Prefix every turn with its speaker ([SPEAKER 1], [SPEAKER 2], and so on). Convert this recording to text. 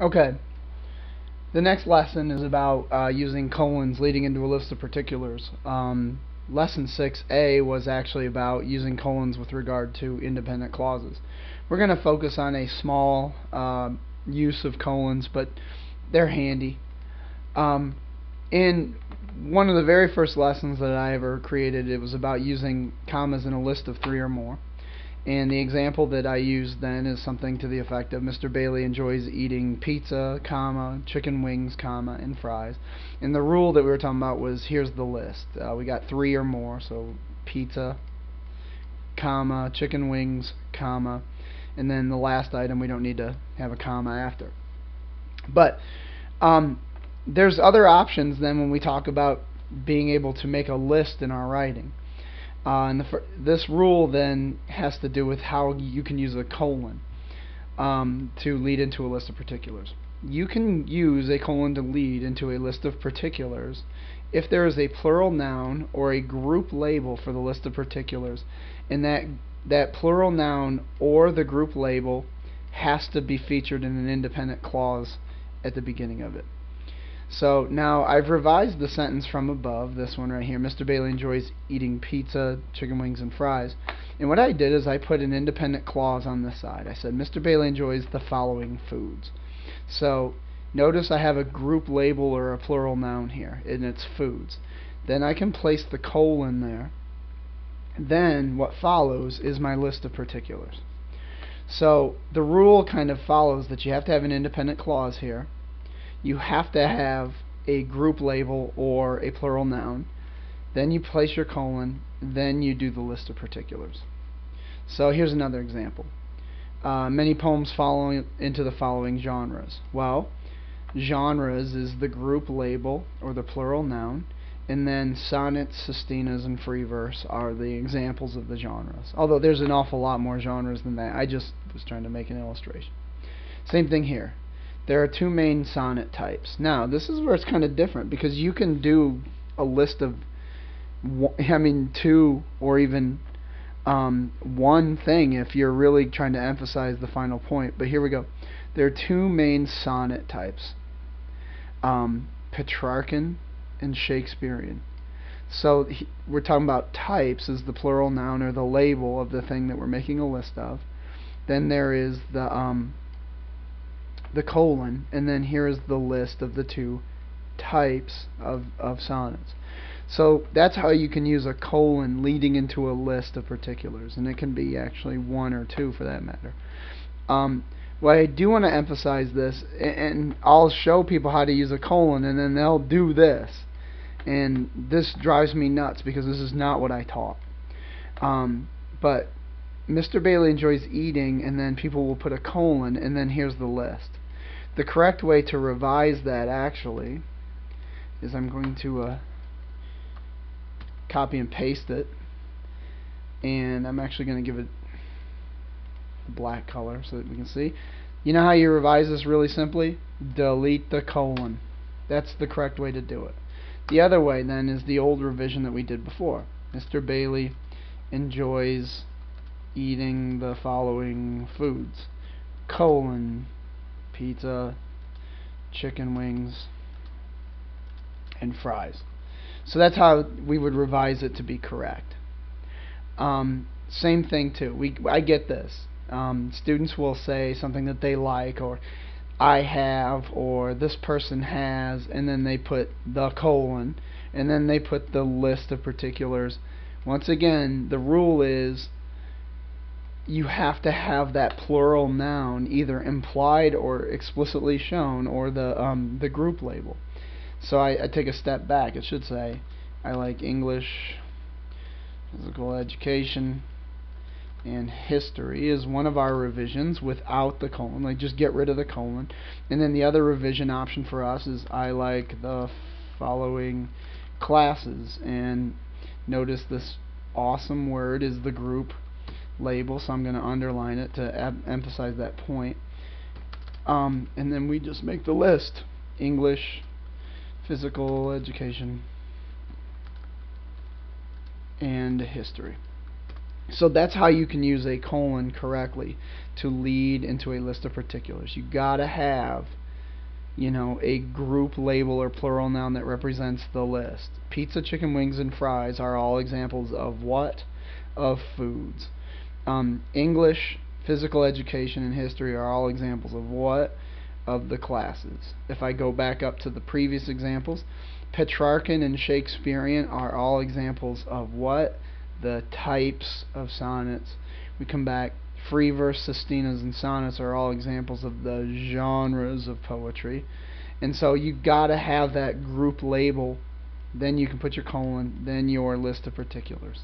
[SPEAKER 1] Okay, the next lesson is about using colons leading into a list of particulars. Lesson 6A was actually about using colons with regard to independent clauses. We're going to focus on a small use of colons, but they're handy. In one of the very first lessons that I ever created, it was about using commas in a list of 3 or more. And the example that I used then is something to the effect of Mr. Bailey enjoys eating pizza, comma, chicken wings, comma, and fries. And the rule that we were talking about was, here's the list. We got 3 or more, so pizza, comma, chicken wings, comma, and then the last item we don't need to have a comma after. But there's other options then when we talk about being able to make a list in our writing. This rule then has to do with how you can use a colon to lead into a list of particulars. You can use a colon to lead into a list of particulars if there is a plural noun or a group label for the list of particulars, and that plural noun or the group label has to be featured in an independent clause at the beginning of it. So now I've revised the sentence from above, this one right here. Mr. Bailey enjoys eating pizza, chicken wings, and fries. And what I did is I put an independent clause on this side. I said Mr. Bailey enjoys the following foods. So notice I have a group label or a plural noun here, and it's foods. Then I can place the colon there. Then what follows is my list of particulars. So the rule kind of follows that you have to have an independent clause here. You have to have a group label or a plural noun. Then you place your colon. Then you do the list of particulars. So here's another example. Many poems fall into the following genres. Well, genres is the group label or the plural noun, and then sonnets, sestinas, and free verse are the examples of the genres. Although there's an awful lot more genres than that. I just was trying to make an illustration. Same thing here. There are 2 main sonnet types. Now, this is where it's kind of different, because you can do a list of 2 or even one thing if you're really trying to emphasize the final point. But here we go. There are 2 main sonnet types, Petrarchan and Shakespearean. So we're talking about types as the plural noun or the label of the thing that we're making a list of. Then there is the colon, and then here is the list of the 2 types of sonnets. So that's how you can use a colon leading into a list of particulars, and it can be actually 1 or 2 for that matter. What I do want to emphasize this, and I'll show people how to use a colon, and then they'll do this, and this drives me nuts because this is not what I taught. But Mr. Bailey enjoys eating, and then people will put a colon, and then here's the list. The correct way to revise that actually is I'm going to copy and paste it, and I'm actually going to give it a black color so that we can see. You know how you revise this really simply? Delete the colon. That's the correct way to do it. The other way then is the old revision that we did before. Mr. Bailey enjoys eating the following foods: colon, pizza, chicken wings, and fries. So that's how we would revise it to be correct. Same thing too. I get this. Students will say something that they like, or I have, or this person has, and then they put the colon, and then they put the list of particulars. Once again, the rule is you have to have that plural noun either implied or explicitly shown, or the group label. So I take a step back. It should say, I like English, physical education, and history is one of our revisions without the colon. Like, just get rid of the colon. And then the other revision option for us is I like the following classes. And notice this awesome word is the group label, so I'm going to underline it to emphasize that point. And then we just make the list: English, physical education, and history. So that's how you can use a colon correctly to lead into a list of particulars. You gotta have a group label or plural noun that represents the list. Pizza, chicken wings, and fries are all examples of what? Of foods. English, physical education, and history are all examples of what? Of the classes. If I go back up to the previous examples, Petrarchan and Shakespearean are all examples of what? The types of sonnets. We come back, free verse, sestinas, and sonnets are all examples of the genres of poetry. And so you gotta have that group label, then you can put your colon, then your list of particulars.